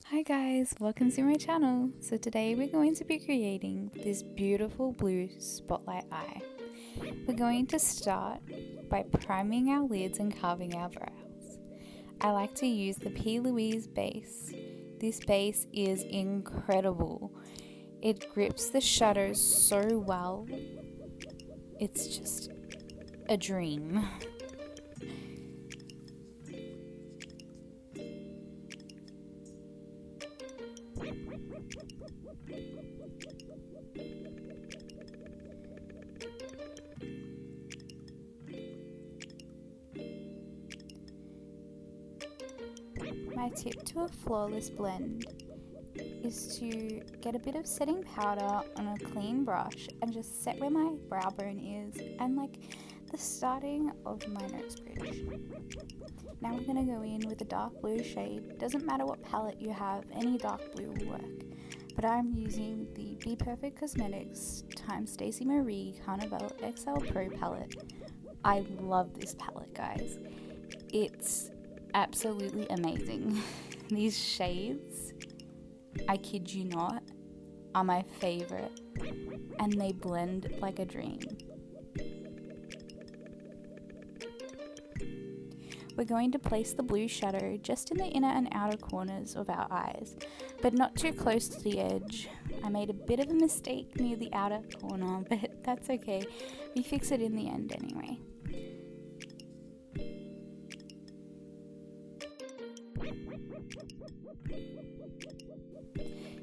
Hi guys, welcome to my channel. So today we're going to be creating this beautiful blue spotlight eye. We're going to start by priming our lids and carving our brows. I like to use the P. Louise base. This base is incredible. It grips the shadows so well. It's just a dream. My tip to a flawless blend is to get a bit of setting powder on a clean brush and just set where my brow bone is and like the starting of my nose bridge. Now we're going to go in with a dark blue shade. Doesn't matter what palette you have, any dark blue will work. But I'm using the Be Perfect Cosmetics x Stacey Marie Carnival XL Pro palette. I love this palette, guys. It's absolutely amazing. These shades, I kid you not, are my favorite, and they blend like a dream. We're going to place the blue shadow just in the inner and outer corners of our eyes, but not too close to the edge. I made a bit of a mistake near the outer corner, but that's okay. We fix it in the end anyway.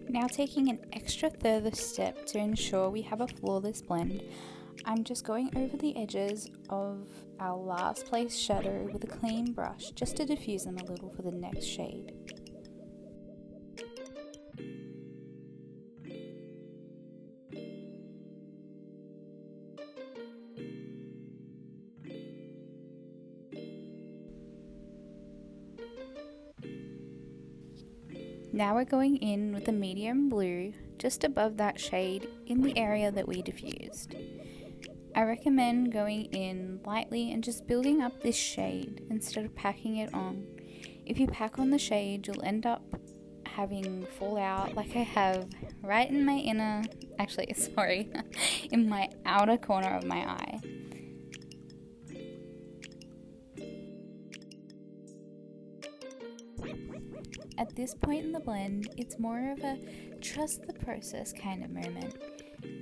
Now taking an extra further step to ensure we have a flawless blend, I'm just going over the edges of our last place shadow with a clean brush just to diffuse them a little for the next shade. Now we're going in with a medium blue just above that shade in the area that we diffused. I recommend going in lightly and just building up this shade instead of packing it on. If you pack on the shade, you'll end up having fallout like I have right in my in my outer corner of my eye. At this point in the blend, it's more of a trust the process kind of moment.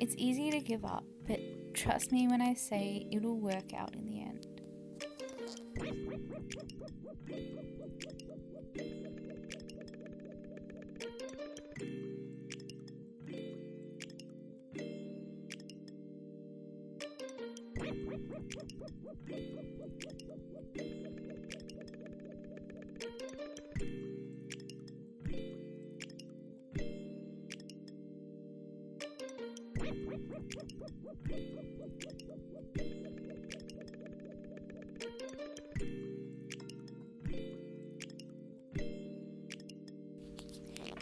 It's easy to give up, but trust me when I say it'll work out in the end.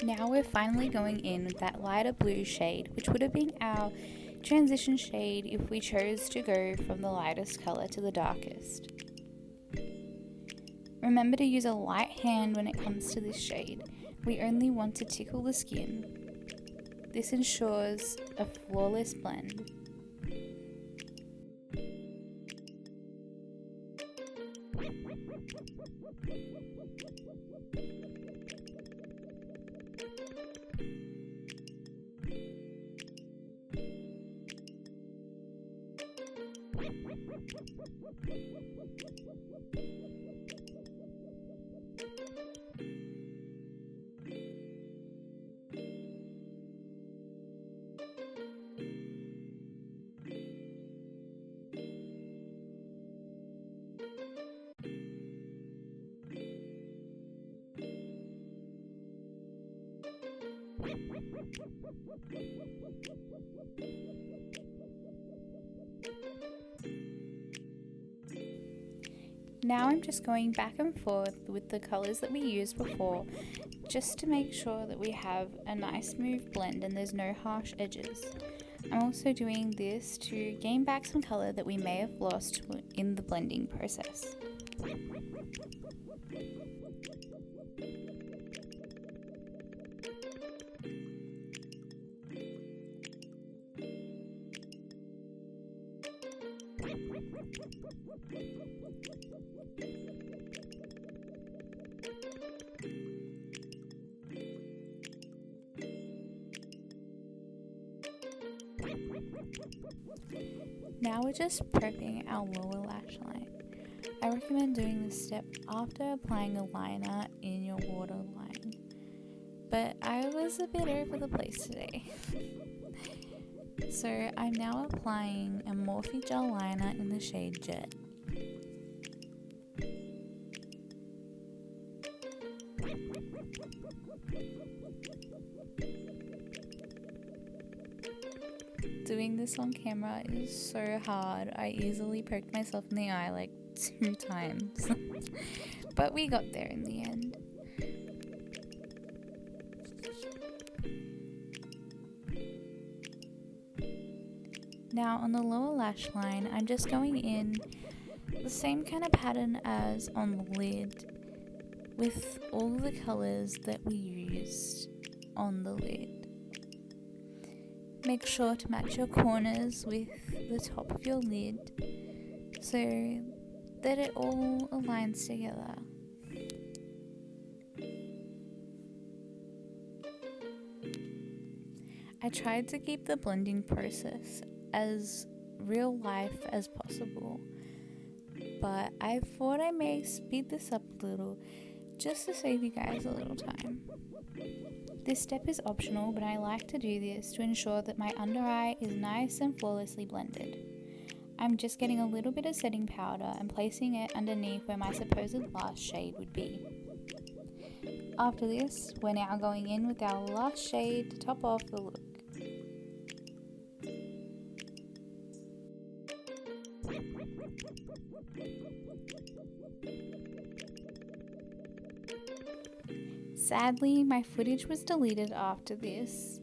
Now we're finally going in with that lighter blue shade, which would have been our transition shade if we chose to go from the lightest color to the darkest. Remember to use a light hand when it comes to this shade. We only want to tickle the skin. This ensures a flawless blend. Now I'm just going back and forth with the colors that we used before, just to make sure that we have a nice smooth blend and there's no harsh edges. I'm also doing this to gain back some color that we may have lost in the blending process. Now we're just prepping our lower lash line. I recommend doing this step after applying a liner in your waterline, but I was a bit over the place today. So I'm now applying a Morphe gel liner in the shade Jet. Doing this on camera is so hard. I easily poked myself in the eye like 2 times. But we got there in the end. Now on the lower lash line, I'm just going in the same kind of pattern as on the lid, with all the colours that we used on the lid. Make sure to match your corners with the top of your lid so that it all aligns together. I tried to keep the blending process as real life as possible, but I thought I may speed this up a little just to save you guys a little time. This step is optional, but I like to do this to ensure that my under eye is nice and flawlessly blended. I'm just getting a little bit of setting powder and placing it underneath where my supposed last shade would be. After this, we're now going in with our last shade to top off the look. Sadly, my footage was deleted after this.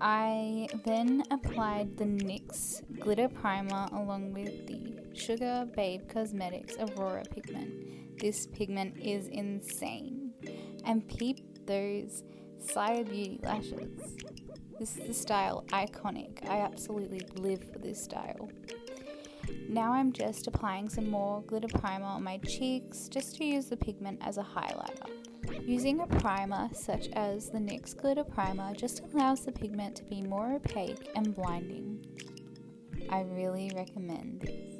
I then applied the NYX glitter primer along with the Sugar Babe Cosmetics Aurora pigment. This pigment is insane. And peep those Sire Beauty lashes. This is the style Iconic. I absolutely live for this style. Now I'm just applying some more glitter primer on my cheeks just to use the pigment as a highlighter. Using a primer such as the NYX glitter primer just allows the pigment to be more opaque and blinding. I really recommend this.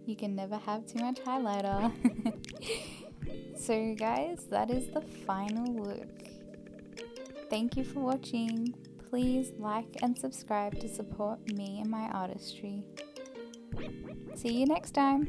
You can never have too much highlighter. So guys, that is the final look. Thank you for watching. Please like and subscribe to support me and my artistry. See you next time.